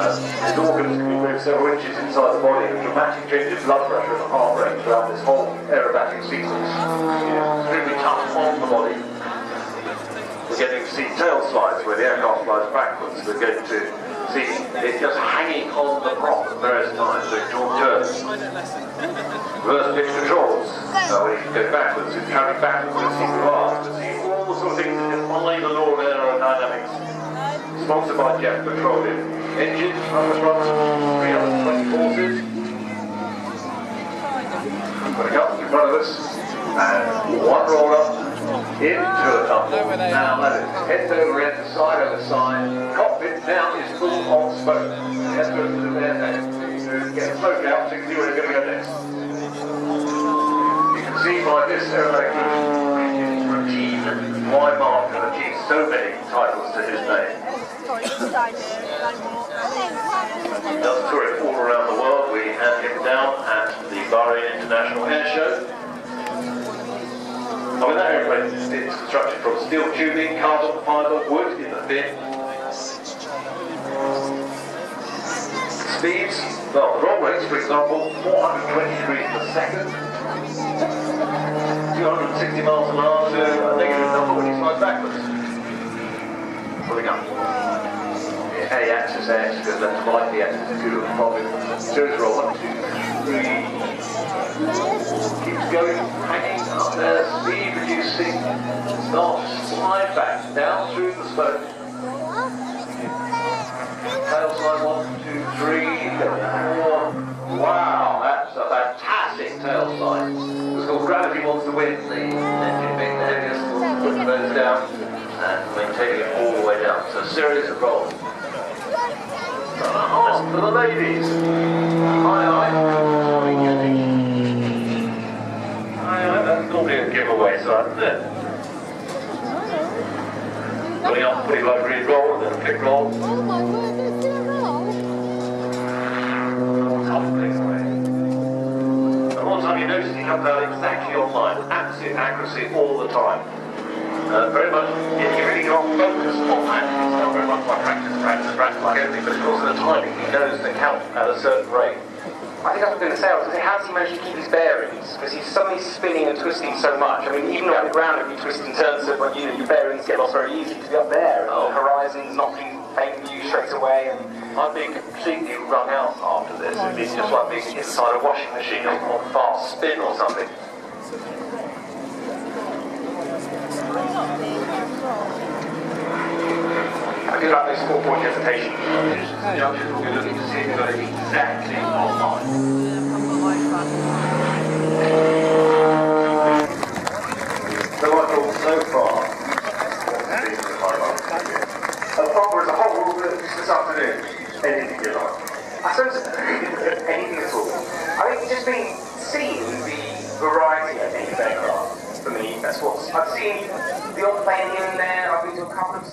His organs can be moved several inches inside the body, and dramatic change in blood pressure and heart rate throughout this whole aerobatic sequence. Extremely tough on the body. We're getting to see tail slides where the aircraft flies backwards. We're going to see it just hanging on the prop at various times, so it turns. Reverse pitch controls, where you can go backwards, it's carrying backwards, we'll see bars, we'll see all the sort of things that define the law of aerodynamics. Sponsored by Jet Petroleum. Engines on the front, 320 horses. Got a couple in front of us, and one roller into a tumble. Now that is head over end, side over side. Cockpit now is full of smoke. The head goes to there next. To get the smoke out so you can see where you're going to go next. You can see by this aerobatic routine why Mark can achieve so many titles to his name. He does tour it all around the world. We hand him down at the Farnborough International Airshow. I mean, that aeroplane is constructed from steel tubing, carbon fibre, wood in the fin. Speeds, well, the roll rates, for example, 420 degrees per second, 260 miles an hour to a negative number when you slide backwards. Pulling up. The A-axis X goes left to right, the axis 2 and following. Series roll 1, 2, 3. Keeps going, hanging up there, speed reducing. Starts to slide back down through the smoke. Tail slide 1, 2, 3, 4. Wow, that's a fantastic tail slide. It's called Gravity Wants to Win. The engine being the heaviest, putting those down and maintaining it all the way down. So a series of rolls. On for the ladies. Aye. That's normally a giveaway, so isn't it? Putting up pretty like read roll and then a pick roll. Oh my word, there's still a roll. Tumbling away. And one time you notice he comes out exactly on line. Absolute accuracy all the time. Very much, you really can't focus on that. It's not very much by practice like anything, but of course in the timing he knows to count at a certain rate. I think that's what I'm going to say. I was going to say, how does he manage to keep his bearings? Because he's suddenly spinning and twisting so much. I mean, even on the ground, if you twist and turn, so your bearings get lost very easy to be up there, and the horizon's not being favoring you straight away. And I'm being completely wrung out after this. It's just like being inside a washing machine on fast spin or something. I do like those 4-point hesitation. Junctions will be looking to see if you've got it exactly on line. So I thought so far, Farnborough as a whole, this afternoon, anything you like? I suppose anything at all. I think just being seeing the variety, I think, of aircraft, for me, that's what I've seen. The odd plane here and there, I've been to a couple of